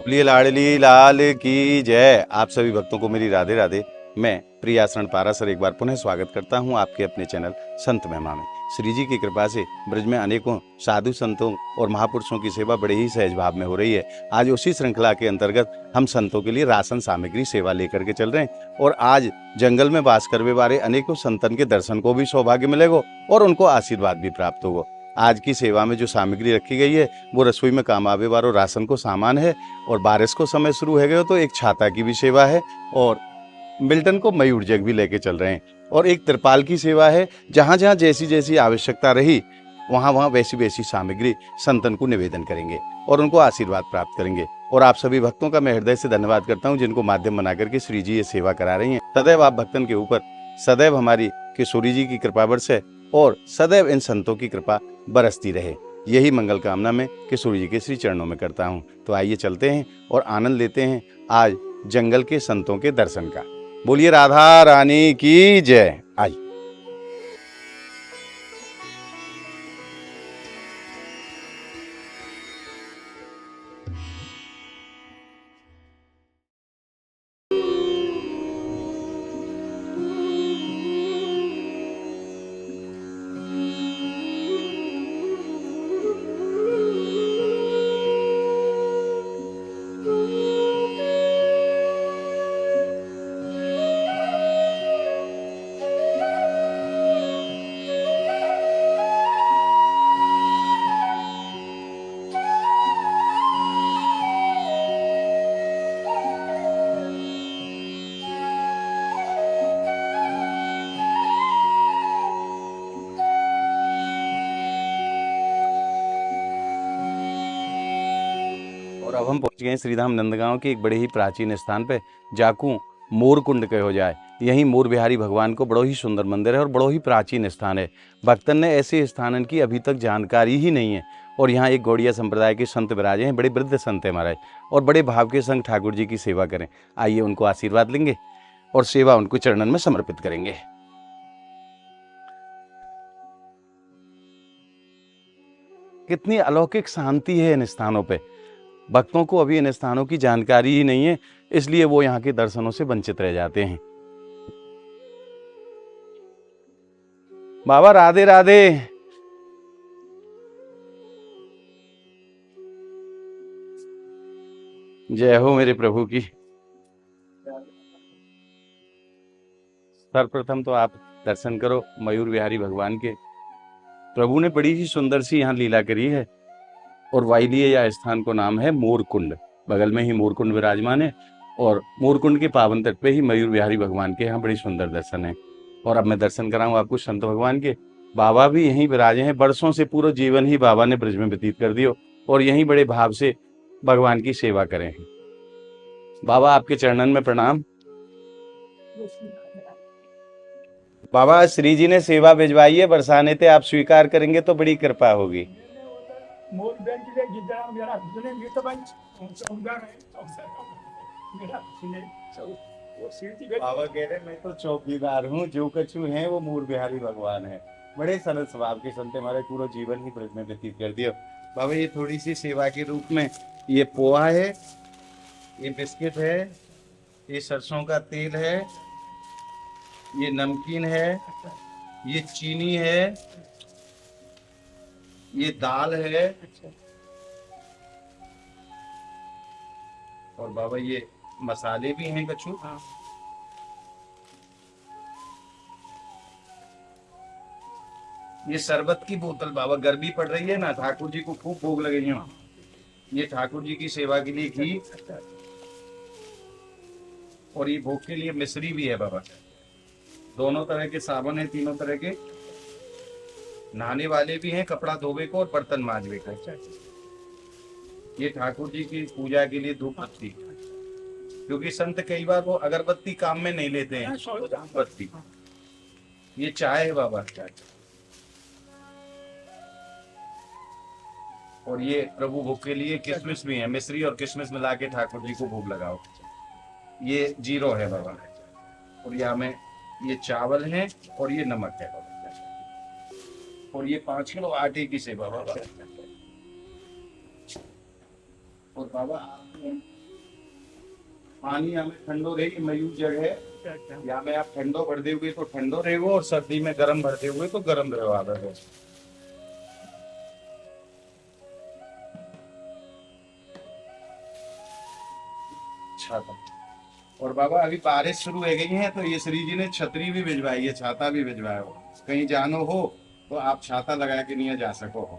बोलिए लाडली लाल की जय। आप सभी भक्तों को मेरी राधे राधे। मैं प्रियाशरण पारासर एक बार पुनः स्वागत करता हूं आपके अपने चैनल संत महिमा में। श्री जी की कृपा से ब्रज में अनेकों साधु संतों और महापुरुषों की सेवा बड़े ही सहज भाव में हो रही है। आज उसी श्रृंखला के अंतर्गत हम संतों के लिए राशन सामग्री सेवा लेकर के चल रहे हैं और आज जंगल में वास करने वाले अनेकों संतन के दर्शन को भी सौभाग्य मिलेगा और उनको आशीर्वाद भी प्राप्त होगा। आज की सेवा में जो सामग्री रखी गई है वो रसोई में काम आवे वालों राशन को सामान है और बारिश को समय शुरू हो गया तो एक छाता की भी सेवा है और मिल्टन को मयूर जग भी लेके चल रहे हैं और एक त्रिपाल की सेवा है। जहां जहां जैसी जैसी आवश्यकता रही वहां वहां वैसी वैसी सामग्री संतन को निवेदन करेंगे और उनको आशीर्वाद प्राप्त करेंगे। और आप सभी भक्तों का मैं हृदय से धन्यवाद करता हूं जिनको माध्यम बना करके श्री जी ये सेवा करा रही हैं। सदैव आप भक्तन के ऊपर सदैव हमारी किशोरी जी की कृपा बरसे और सदैव इन संतों की कृपा बरसती रहे, यही मंगल कामना मैं किशोरी जी के श्री चरणों में करता हूं। तो आइए चलते हैं और आनंद लेते हैं आज जंगल के संतों के दर्शन का। बोलिए राधा रानी की जय। आइए। और अब हम पहुंच गए हैं श्रीधाम नंदगांव के एक बड़े ही प्राचीन स्थान पे, जाकू मोर कुंड कहो जाए। यहीं मोर बिहारी भगवान को बड़ो ही सुंदर मंदिर है और बड़ो ही प्राचीन स्थान है। भक्तन ने ऐसे स्थानन की अभी तक जानकारी ही नहीं है और यहाँ एक गौड़िया संप्रदाय के संत विराजे हैं, बड़े वृद्ध संत है महाराज और बड़े भाव के संग ठाकुर जी की सेवा करें। आइए उनको आशीर्वाद लेंगे और सेवा उनको चरणन में समर्पित करेंगे। कितनी अलौकिक शांति है इन स्थानों पे। भक्तों को अभी इन स्थानों की जानकारी ही नहीं है, इसलिए वो यहाँ के दर्शनों से वंचित रह जाते हैं। बाबा राधे राधे। जय हो मेरे प्रभु की। सर्वप्रथम तो आप दर्शन करो मयूर बिहारी भगवान के। प्रभु ने बड़ी ही सुंदर सी यहाँ लीला करी है और वाइलिये या स्थान को नाम है मोरकुंड। बगल में ही मोरकुंड विराजमान है और मोरकुंड के पावन तट पे ही मयूर बिहारी भगवान के यहाँ बड़ी सुंदर दर्शन है। और अब मैं दर्शन कराऊं आपको संत भगवान के। बाबा भी यहीं विराजे हैं, बरसों से पूरा जीवन ही बाबा ने ब्रज में व्यतीत कर दियो और यहीं बड़े भाव से भगवान की सेवा करें। बाबा आपके चरणन में प्रणाम। बाबा श्री जी ने सेवा भिजवाई है, बरसाने थे आप स्वीकार करेंगे तो बड़ी कृपा होगी। बाबा कह रहे मैं तो चौकीदार हूँ, जो कछु है वो मोर बिहारी भगवान है। बड़े सरल स्वभाव के संत हमारे पूरा जीवन ही ब्रज में व्यतीत कर दिया। बाबा ये थोड़ी सी सेवा के रूप में ये पोहा है, ये बिस्किट है, ये सरसों का तेल है, ये नमकीन है, ये चीनी है, ये दाल है और बाबा ये मसाले भी हैं कछु। ये शरबत की बोतल बाबा, गर्मी पड़ रही है ना, ठाकुर जी को खूब भोग लगे हो। ये ठाकुर जी की सेवा के लिए घी और ये भोग के लिए मिश्री भी है बाबा। दोनों तरह के साबुन है, तीनों तरह के नहाने वाले भी हैं, कपड़ा धोवे को और बर्तन मांजवे को। ये ठाकुर जी की पूजा के लिए धूप बत्ती, क्योंकि संत कई बार वो अगरबत्ती काम में नहीं लेते हैं, बत्ती। ये चाय है बाबा, और ये प्रभु भोग के लिए किशमिश भी है, मिश्री और किशमिश मिला के ठाकुर जी को भोग लगाओ। ये जीरो है बाबा और यहाँ में ये चावल है और ये नमक है बाबा और ये 5 किलो आटे की सेवा बाबा। और बाबा पानी हमें ठंडो रहेगी, मयूर जग है या में आप ठंडो भर दोगे तो ठंडो रहेगो, और सर्दी में गर्म भर दोगे तो गर्म रहेगा। अच्छा था। और बाबा अभी बारिश शुरू हो गई है तो ये श्री जी ने छतरी भी भिजवाई है, छाता भी भिजवाया हो, कहीं जानो हो तो आप छाता लगा के नहीं जा सको।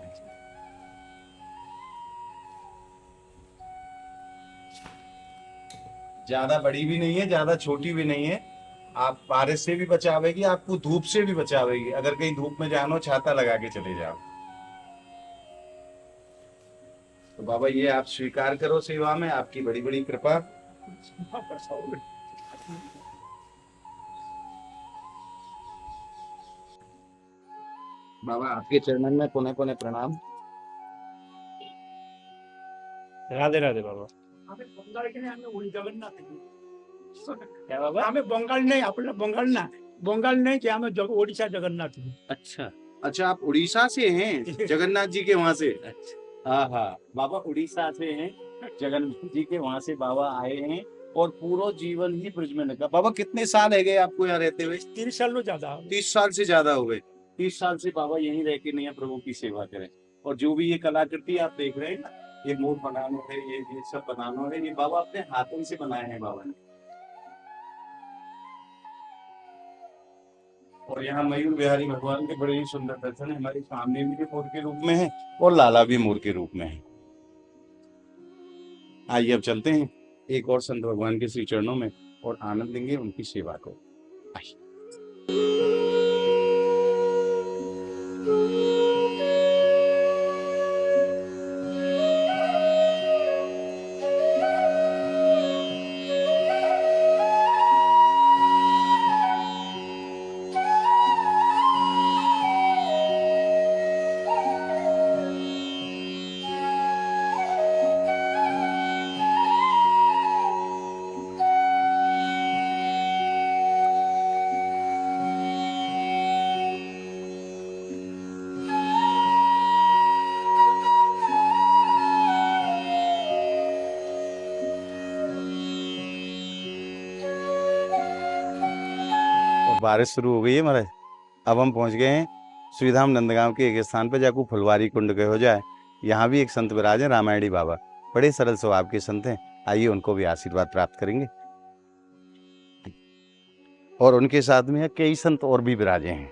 ज्यादा बड़ी भी नहीं है, ज्यादा छोटी भी नहीं है, आप बारिश से भी बचावेगी, आपको धूप से भी बचावेगी। अगर कहीं धूप में जानो छाता लगा के चले जाओ। तो बाबा ये आप स्वीकार करो सेवा में, आपकी बड़ी बड़ी कृपा। बाबा आपके चरणन में पुनः पुनः प्रणाम। राधे राधे बाबा। क्या बाबा? आम्ही बंगाल नाही, आपल्याला बंगाल नाही की आम्ही ओडिशा जगन्नाथ। अच्छा अच्छा आप उड़ीसा से हैं, जगन्नाथ जी के वहां से? अच्छा। हाँ हाँ, बाबा उड़ीसा से हैं, जगन्नाथ जी के वहां से बाबा आए हैं और पूरा जीवन ही ब्रज में लगा। बाबा कितने साल है गए आपको यहाँ रहते हुए? 30 साल ज्यादा। 30 साल से ज्यादा हो गए। 30 साल से बाबा यहीं रह के नहीं प्रभु की सेवा करें। और जो भी ये कलाकृति आप देख रहे हैं ना, ये मोर बनाना है, ये सब बनाना है, ये बाबा अपने हाथों से बनाए हैं बाबा ने। और यहाँ मयूर बिहारी भगवान के बड़े ही सुंदर दर्शन है। हमारे सामने भी मोर के रूप में है और लाला भी मोर के रूप में है। आइए अब चलते हैं एक और संत भगवान के श्री चरणों में और आनंद लेंगे उनकी सेवा को। आइए। बारिश शुरू हो गई है महाराज। अब हम पहुंच गए हैं श्रीधाम नंदगांव के एक स्थान पर, जाकू फुलवारी कुंड के हो जाए। यहाँ भी एक संत विराज हैं, रामायणी बाबा, बड़े सरल स्वभाव के संत हैं। आइए उनको भी आशीर्वाद प्राप्त करेंगे। और उनके साथ में कई संत और भी विराजे हैं।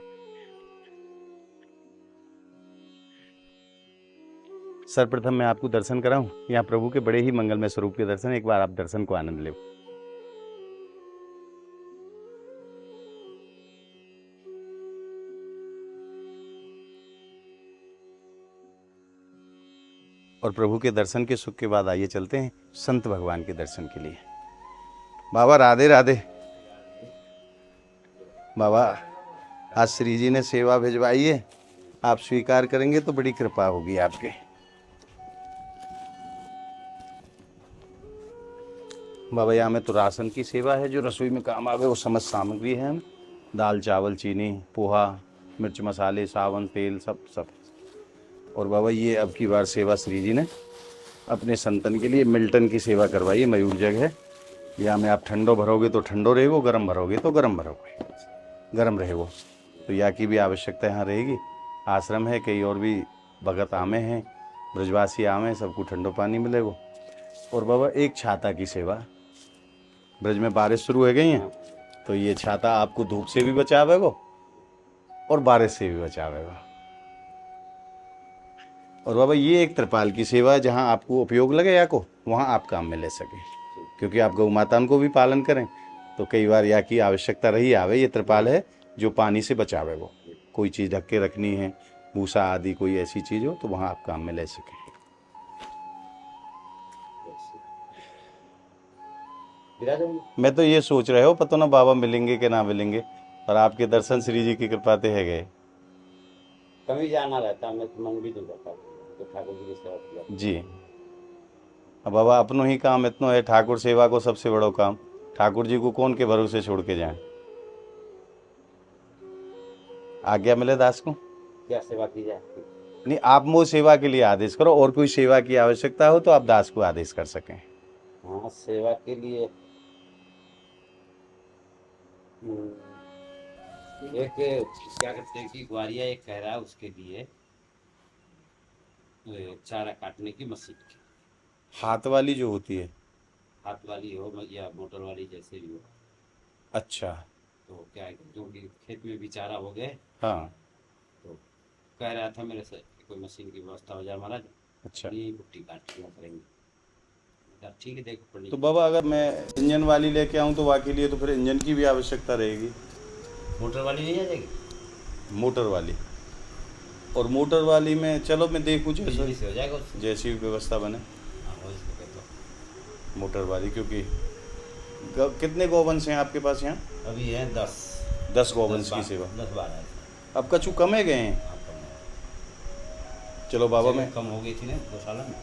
सर्वप्रथम मैं आपको दर्शन कराऊं, यहाँ प्रभु के बड़े ही मंगलमय स्वरूप के दर्शन, एक बार आप दर्शन को आनंद ले। और प्रभु के दर्शन के सुख के बाद आइए चलते हैं संत भगवान के दर्शन के लिए। बाबा राधे राधे। बाबा आज श्री जी ने सेवा भिजवाई है, आप स्वीकार करेंगे तो बड़ी कृपा होगी आपके। बाबा यहाँ में तो राशन की सेवा है, जो रसोई में काम आवे वो समस्त सामग्री है। दाल चावल चीनी पोहा मिर्च मसाले सावन तेल सब सब। और बाबा ये अब की बार सेवा श्री जी ने अपने संतन के लिए मिल्टन की सेवा करवाई है, मयूर जग है। या में आप ठंडो भरोगे तो ठंडो रहेगो, गर्म भरोगे तो गर्म भरोगे, गर्म रहेगो। तो या की भी आवश्यकता यहाँ रहेगी। आश्रम है, कई और भी भगत आमे हैं, ब्रजवासी आमे हैं, सबको ठंडो पानी मिलेगो। और बाबा एक छाता की सेवा, ब्रज में बारिश शुरू हो गई है तो ये छाता आपको धूप से भी बचावेगो और बारिश से भी बचावेगा। और बाबा ये एक त्रिपाल की सेवा है, जहाँ आपको उपयोग लगे या को वहाँ आप काम में ले सकें, क्योंकि आप गौ माता को भी पालन करें तो कई बार या की आवश्यकता रही आवे। ये त्रिपाल है जो पानी से बचावे, वो कोई चीज़ ढक के रखनी है, भूसा आदि कोई ऐसी चीज़ हो तो वहाँ आप काम में ले सकें। मैं तो ये सोच रहे हो पता ना बाबा मिलेंगे कि ना मिलेंगे, पर आपके दर्शन श्री जी की कृपा से है गए। कभी जाना रहता, मैं तो मन भी नहीं करता तो ठाकुर जी की सेवा किया जी। अब बाबा अपनो ही काम इतना है, ठाकुर सेवा को सबसे बड़ो काम। ठाकुर जी को कौन के भरोसे छोड़ के जाए। आज्ञा मिले दास को क्या सेवा की जाए। नहीं, आप वो सेवा के लिए आदेश करो, और कोई सेवा की आवश्यकता हो तो आप दास को आदेश कर सकें। हाँ सेवा के लिए एक क्या कहते हैं कि ग्वारिया एक कह रहा है उसके लिए चारा काटने की मशीन की, हाथ वाली जो होती है। हाथ वाली हो या मोटर वाली जैसे भी हो। अच्छा। तो क्या है क्योंकि खेत में भी चारा हो गए, हाँ। तो कह रहा था मेरे से कि कोई मशीन की व्यवस्था हो जाए महाराज, अच्छा। अपनी कुट्टी काट लिया करेंगे। मैं कहा, ठीक है देखो पड़ी। तो बाबा अगर मैं इंजन वाली लेके आऊँ तो वाकई लिए तो फिर इंजन की भी आवश्यकता रहेगी। मोटर वाली नहीं आ जाएगी, मोटर वाली। और मोटर वाली में चलो मैं देखूँ जैसे बिजली से हो जाएगा उससे। जैसी भी व्यवस्था बने। हाँ वो इसको कहते हो। मोटर वाली क्योंकि कितने गोवंश हैं आपके पास यहाँ? अभी है 10। 10 गोवंश की सेवा। 10-12 है। अब कछु कमे गए हैं। हाँ कम है। चलो बाबा जगह मैं कम हो गई थी ना गौशाला में,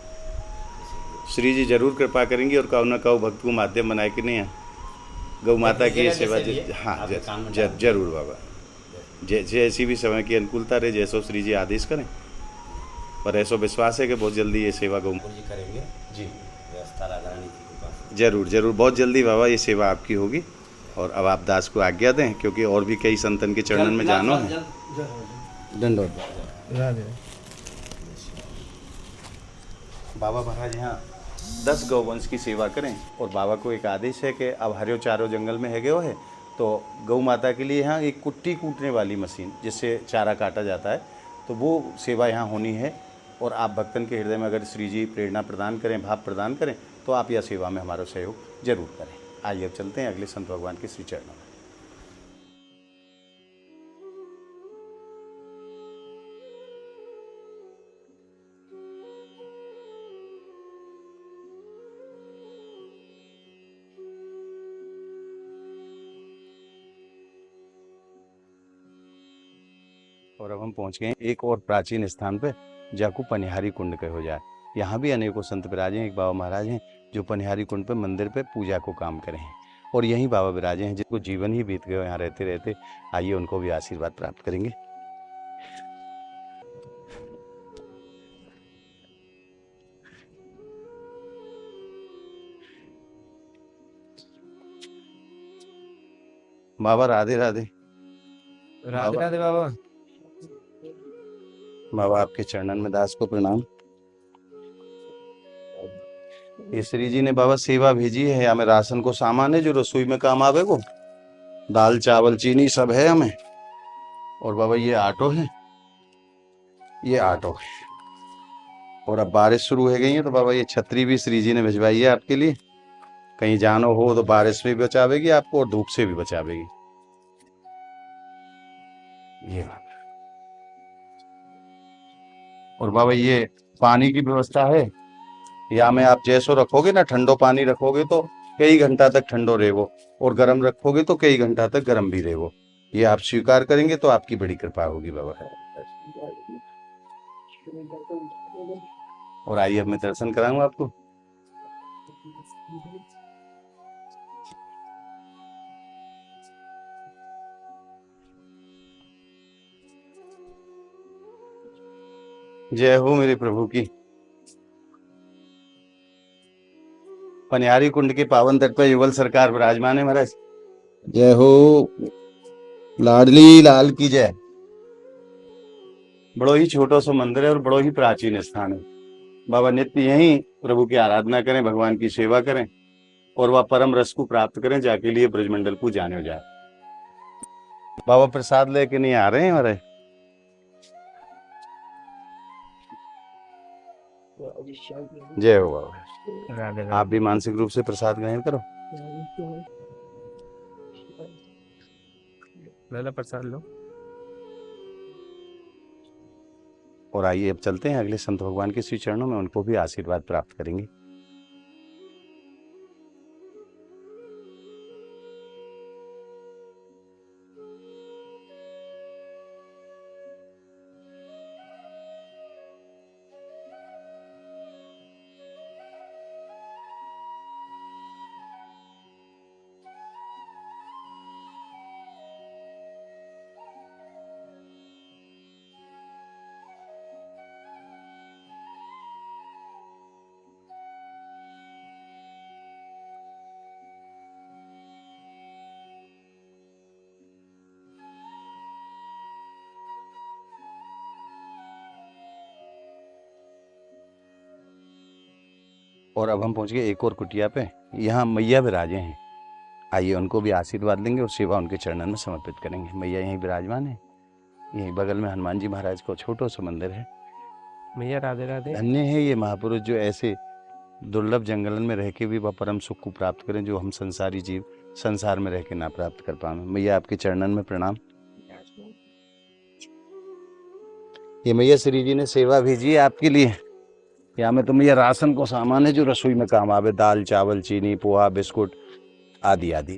इसीलिए। श्री जी जरूर कृपा करेंगी और कहो ना कहो भक्त को माध्यम बनाए कि नहीं है गौ माता अपनी की ये जगह सेवा जैसे भी है, हाँ आपके काम में डाल जरूर बाबा। जैसी भी समय की अनुकूलता रहे जैसो श्री जी आदेश करें। पर ऐसा विश्वास है कि बहुत जल्दी ये सेवा गौ ठाकुर जी करेंगे जी व्यवस्था राधा रानी की कृपा से। जरूर जरूर बहुत जल्दी बाबा ये सेवा आपकी होगी। और अब आप दास को आज्ञा दें क्योंकि और भी कई संतन के चरणन में जानो है। दंडोत राधे। बाबा महाराज यहाँ 10 गौवंश की सेवा करें और बाबा को एक आदेश है कि अब हरियो चारो जंगल में है गयो है तो गौ माता के लिए यहाँ एक कुट्टी कूटने वाली मशीन जिससे चारा काटा जाता है तो वो सेवा यहाँ होनी है। और आप भक्तन के हृदय में अगर श्री जी प्रेरणा प्रदान करें भाव प्रदान करें तो आप यह सेवा में हमारा सहयोग जरूर करें। आइए अब चलते हैं अगले संत भगवान के श्री चरणों में। और अब हम पहुंच गए हैं एक और प्राचीन स्थान पे जाकू पनिहारी कुंड कहो जाए। यहाँ भी अनेकों संत विराजे हैं। एक बाबा महाराज हैं जो पनिहारी कुंड पे मंदिर पे पूजा को काम करे हैं और यही बाबा विराजे हैं जिनको जीवन ही बीत गए यहाँ रहते रहते। आइए उनको भी आशीर्वाद प्राप्त करेंगे। बाबा राधे राधे। राधे बाबा राधे बाबा। बाबा आपके चरणन में दास को प्रणाम। ये श्री जी ने बाबा सेवा भेजी है हमें राशन को सामान है जो रसोई में काम आवे को दाल चावल चीनी सब है हमें। और बाबा ये ऑटो है ये ऑटो है। और अब बारिश शुरू हो गई है तो बाबा ये छतरी भी श्री जी ने भिजवाई है आपके लिए। कहीं जानो हो तो बारिश में भी बचावेगी आपको और धूप से भी बचावेगी। ये बात। और बाबा ये पानी की व्यवस्था है या में आप जैसो रखोगे ना ठंडो पानी रखोगे तो कई घंटा तक ठंडो रहेगो और गर्म रखोगे तो कई घंटा तक गर्म भी रहेगो। ये आप स्वीकार करेंगे तो आपकी बड़ी कृपा होगी बाबा। और आइए अब मैं दर्शन कराऊंगा आपको। जय हो मेरे प्रभु की। पनियारी कुंड के पावन तट पर युगल सरकार विराजमान है महाराज। जय हो लाडली लाल की जय। बड़ो ही छोटो सो मंदिर है और बड़ो ही प्राचीन स्थान है। बाबा नित्य यहीं प्रभु की आराधना करें भगवान की सेवा करें और वह परम रस को प्राप्त करें जाके लिए ब्रजमंडल को जाने हो जाए। बाबा प्रसाद लेके नहीं आ रहे हैं हमारे। जय हो बाबा। राधे आप राधे। भी मानसिक रूप से प्रसाद ग्रहण करो। लाला प्रसाद लो। और आइए अब चलते हैं अगले संत भगवान के श्री चरणों में उनको भी आशीर्वाद प्राप्त करेंगे। और अब हम पहुंच गए एक और कुटिया पे। यहाँ मैया विराजे हैं। आइए उनको भी आशीर्वाद देंगे और सेवा उनके चरणन में समर्पित करेंगे। मैया यहीं विराजमान है। यहीं बगल में हनुमान जी महाराज का छोटा सा मंदिर है। मैया राधे राधे। धन्य है ये महापुरुष जो ऐसे दुर्लभ जंगलन में रह के भी वह परम सुख को प्राप्त करें, जो हम संसारी जीव संसार में रह के ना प्राप्त कर पाए। मैया आपके चरणन में प्रणाम। ये मैया श्री जी ने सेवा भेजी है आपके लिए। यहाँ में तो मैया राशन को सामान है जो रसोई में काम आवे, दाल चावल चीनी पोहा बिस्कुट आदि आदि।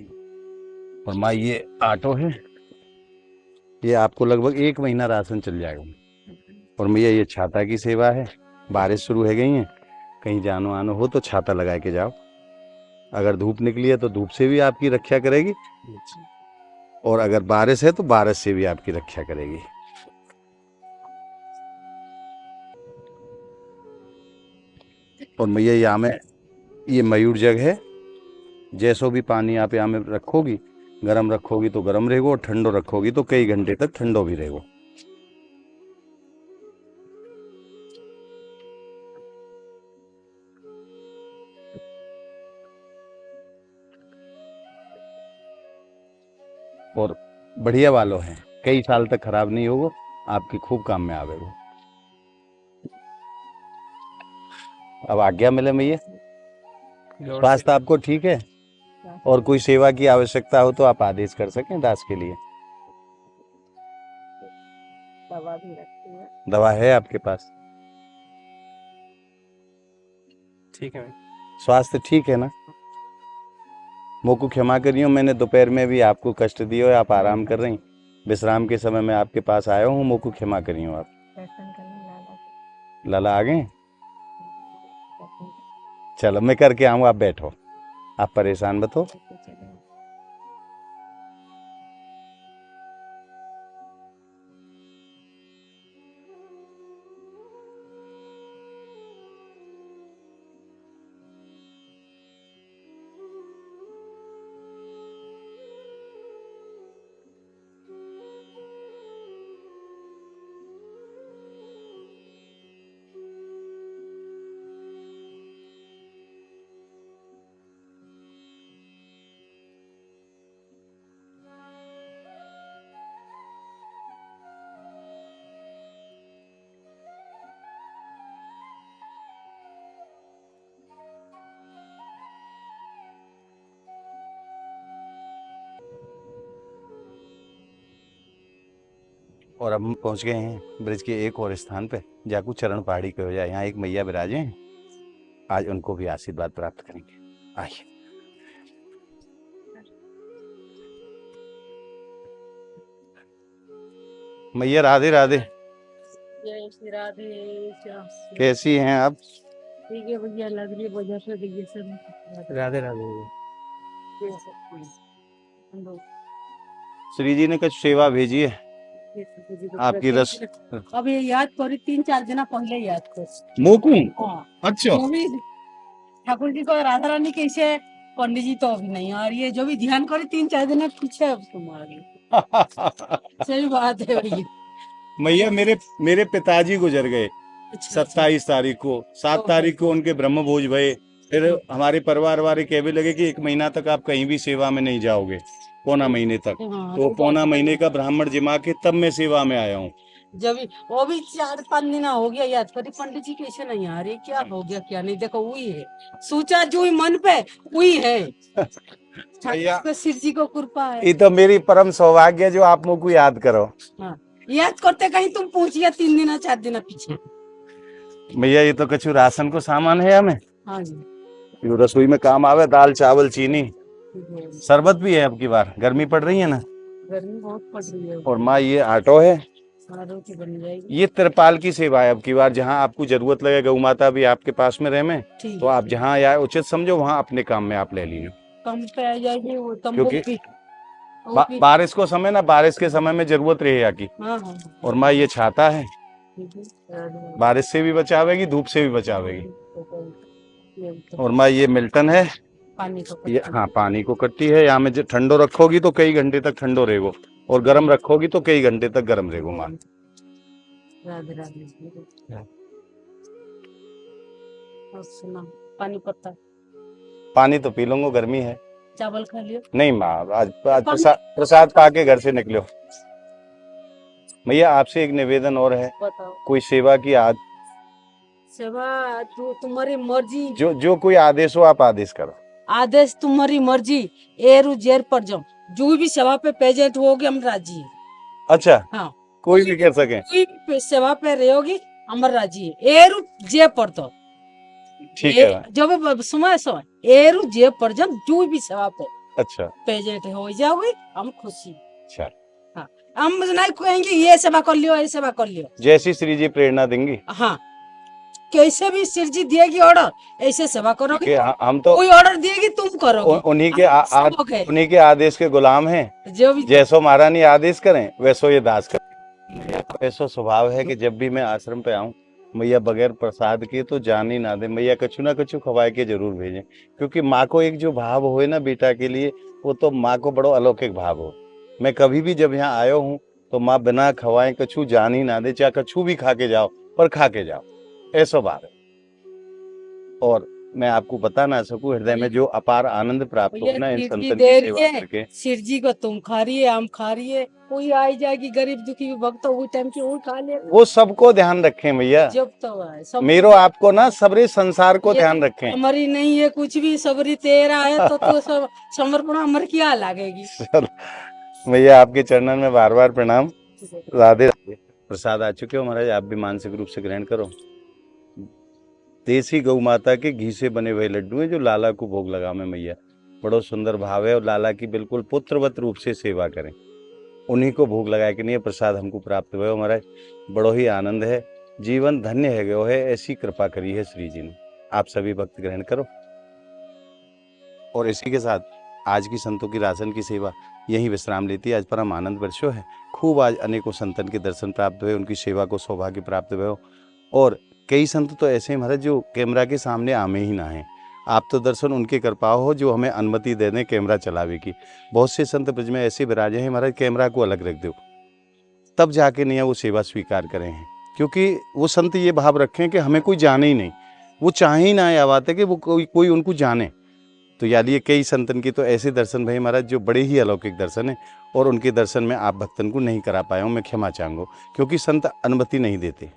और माँ ये आटो है, ये आपको लगभग 1 महीना राशन चल जाएगा। और मैया ये छाता की सेवा है। बारिश शुरू हो गई है, कहीं जानो आनो हो तो छाता लगा के जाओ। अगर धूप निकली है तो धूप से भी आपकी रक्षा करेगी, और अगर बारिश है तो बारिश से भी आपकी रक्षा करेगी। और मैया यहाँ में ये मयूर जग है। जैसो भी पानी आप यहाँ में रखोगी, गरम रखोगी तो गरम रहेगो, और ठंडो रखोगी तो कई घंटे तक ठंडो भी रहेगो। और बढ़िया वालों है, कई साल तक खराब नहीं होगो, आपकी खूब काम में आवेगो। अब आज्ञा मिले मैया। स्वास्थ्य आपको ठीक है? और कोई सेवा की आवश्यकता हो तो आप आदेश कर सकें दास के लिए। दवा भी रखती है। दवा है आपके पास? ठीक है। स्वास्थ्य ठीक है ना? मोको क्षमा करियो, मैंने दोपहर में भी आपको कष्ट दिया है, आप आराम कर रही। विश्राम के समय मैं आपके पास आया हूँ, मोको क्षमा करियो आप। दर्शन करने लाला लाला आ गए? चलो मैं करके आऊँ, आप बैठो, आप परेशान मत हो। चले। और अब हम पहुंच गए हैं ब्रिज के एक और स्थान पे, जाकू चरण पहाड़ी के हो जाए। यहाँ एक मैया विराजे हैं, आज उनको भी आशीर्वाद प्राप्त करेंगे। आइए। मैया राधे राधे। जय श्री राधे श्याम। कैसी हैं आप? ठीक है भैया, लग रही है वजह से देखिए सब राधे राधे। श्री जी ने कुछ सेवा भेजी है आपकी रस। अब ये याद करी 3-4 दिन पहले याद कर मोकू? हाँ। अच्छा। जो भी ठाकुर जी को राधा रानी कैसे, पंडित जी तो अभी नहीं आ रही है, जो भी ध्यान करी 3-4 दिन पीछे अब तुम आ गई। सही बात है भैया। मैया मेरे पिताजी गुजर गए 27 तारीख को। 7 तारीख को उनके ब्रह्म भोज भये। फिर हमारे परिवार वाले कहने लगे कि 1 महीना तक आप कहीं भी सेवा में नहीं जाओगे, पौना महीने तक। हाँ, तो पौना महीने का ब्राह्मण जिमा के तब मैं सेवा में आया हूँ। जब वो भी 4-5 दिन हो गया याद करी, पंडित जी कैसे नहीं आ रहे, क्या हो गया क्या नहीं, देखो वही है, सोचा जो ही मन पे वही है। ठाकुर शिव जी को कृपा है। ये तो मेरी परम सौभाग्य है जो आप मुझको याद करो। हाँ, याद करते कहीं तुम पूछ गया 3 दिन 4 दिन पीछे। भैया ये तो कछु राशन को सामान है हमें, हाँ जी। जो रसोई में काम आवे, दाल चावल चीनी, शरबत भी है। अब की बार गर्मी पड़ रही है ना, गर्मी बहुत पड़ रही है। और माँ ये आटो है, रोटी बन जाएगी। ये त्रिपाल की सेवा है। अब की बार जहाँ आपको जरूरत लगे, गौ माता भी आपके पास में रहे में, तो आप जहाँ या उचित समझो वहाँ अपने काम में आप ले लीजिए। कम पे आ जाएगी वो तंबू क्योंकि भी। बारिश को समय ना, बारिश के समय में जरूरत रहे की। हाँ हाँ। और माँ ये छाता है, बारिश से भी बचावेगी, धूप से भी बचावेगी। और माँ ये मिल्टन है, पानी को ये हाँ पानी को कट्टी है। यहाँ में जो ठंडो रखोगी तो कई घंटे तक ठंडो रहेगो, और गर्म रखोगी तो कई घंटे तक गर्म रहेगो। माँ राधे राधे। और सुना पानी पड़ता है। पानी तो पी लूंगा, गर्मी है। चावल खा लियो। नहीं माँ, आज प्रसाद पा के घर से निकलो। भैया आपसे एक निवेदन और है, बताओ। कोई सेवा की सेवा जो तुम्हारी मर्जी, जो कोई आदेश हो आप आदेश करो। आदेश तुम्हारी मर्जी, एरू जेर पर जाओ, जो भी सेवा पे प्रेजेंट होगी हम राजी है। अच्छा, हाँ, कोई भी कर सके। कोई भी सेवा पे रहोगी हम राजी है। एरू जे पर तो ठीक है। जब समय एरू जे पर जाओ, जो भी सेवा पे अच्छा प्रेजेंट हो जाओगे हम खुशी। अच्छा, हाँ, हम नहीं कहेंगे ये सेवा कर लियो, ये सेवा कर लियो। जैसी श्री जी प्रेरणा देंगी। हाँ, कैसे भी सिर जी देगी ऑर्डर, ऐसे सेवा करोगे। हम तो कोई ऑर्डर देगी तुम करोगे। उन्हीं के आदेश के गुलाम हैं। जो भी जैसो महारानी आदेश करें वैसो ये दास करें। ऐसा स्वभाव है कि जब भी मैं आश्रम पे आऊं, मैया बगैर प्रसाद के तो जान ही ना दे। मैया कछु ना कछु खवाए के जरूर भेजें, क्योंकि माँ को एक जो भाव हो ना बेटा के लिए, वो तो माँ को बड़ो अलौकिक भाव हो। मैं कभी भी जब यहाँ आयो हूँ तो माँ बिना खवाए कछु जान ही ना दे, चाहे कछु भी खा के जाओ, पर खा के जाओ, ऐसा बात है। और मैं आपको बता ना सकूं, हृदय में जो अपार आनंद प्राप्त हो ना इन संतन की सेवा करके। सिर जी को तुम खा रही है, हम खा रही है, कोई आई जाएगी गरीब दुखी भक्त वो टाइम की वो खा ले। वो सबको ध्यान रखें भैया, जब तो है सब मेरो आपको ना सबरे संसार को ध्यान रखें। हमारी नहीं है कुछ भी, सबरी तेरा है तो सब समर्पण हमारे क्या लगेगी। भैया आपके चरणन में बार बार प्रणाम। राधे राधे। प्रसाद आ चुके हो महाराज, आप भी मानसिक रूप से ग्रहण करो। देसी गौ माता के घी से बने हुए लड्डू हैं जो लाला को भोग लगा में मैया, बड़ो सुंदर भाव है। और लाला की बिल्कुल पुत्रवत रूप से सेवा करें, उन्हीं को भोग लगाए कि नहीं प्रसाद हमको प्राप्त हुए महाराज, बड़ो ही आनंद है। जीवन धन्य है गयो है, ऐसी कृपा करी है श्री जी ने। आप सभी भक्त ग्रहण करो। और इसी के साथ आज की संतों की राशन की सेवा यही विश्राम लेती है। आज परम आनंद वर्षो है, खूब आज अनेकों संतन के दर्शन प्राप्त हुए, उनकी सेवा को सौभाग्य प्राप्त हुए। और कई संत तो ऐसे हैं महाराज जो कैमरा के सामने आमे ही ना हैं। आप तो दर्शन उनके कर पाओ हो जो हमें अनुमति दे दें कैमरा चलावे की। बहुत से संत ब्रज में ऐसे विराजे हैं महाराज, कैमरा को अलग रख दो तब जाके नहीं वो सेवा स्वीकार करें हैं, क्योंकि वो संत ये भाव रखें कि हमें कोई जाने ही नहीं, वो चाहे ही ना आया बात है कि वो कोई उनको जाने। तो याद ये कई संतन की तो ऐसे दर्शन भाई महाराज जो बड़े ही अलौकिक दर्शन है, और उनके दर्शन में आप भक्तन को नहीं करा पाया हूँ, मैं क्षमा चाहूँगा, क्योंकि संत अनुमति नहीं देते।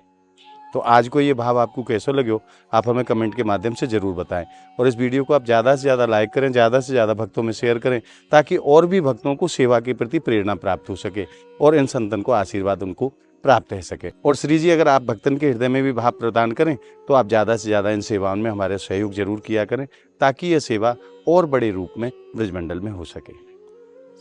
तो आज को ये भाव आपको कैसा लगे हो, आप हमें कमेंट के माध्यम से ज़रूर बताएं। और इस वीडियो को आप ज़्यादा से ज़्यादा लाइक करें, ज़्यादा से ज़्यादा भक्तों में शेयर करें, ताकि और भी भक्तों को सेवा के प्रति प्रेरणा प्राप्त हो सके और इन संतन को आशीर्वाद उनको प्राप्त रह सके। और श्री जी अगर आप भक्तन के हृदय में भी भाव प्रदान करें तो आप ज़्यादा से ज़्यादा इन सेवाओं में हमारे सहयोग जरूर किया करें, ताकि यह सेवा और बड़े रूप में ब्रजमंडल में हो सके।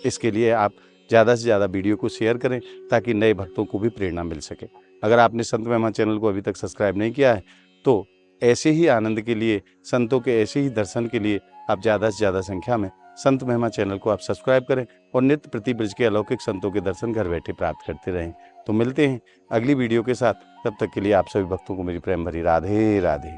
इसके लिए आप ज़्यादा से ज़्यादा वीडियो को शेयर करें ताकि नए भक्तों को भी प्रेरणा मिल सके। अगर आपने संत महिमा चैनल को अभी तक सब्सक्राइब नहीं किया है तो ऐसे ही आनंद के लिए, संतों के ऐसे ही दर्शन के लिए आप ज़्यादा से ज़्यादा संख्या में संत महिमा चैनल को आप सब्सक्राइब करें और नित्य प्रति ब्रज के अलौकिक संतों के दर्शन घर बैठे प्राप्त करते रहें। तो मिलते हैं अगली वीडियो के साथ, तब तक के लिए आप सभी भक्तों को मेरी प्रेम भरी राधे राधे।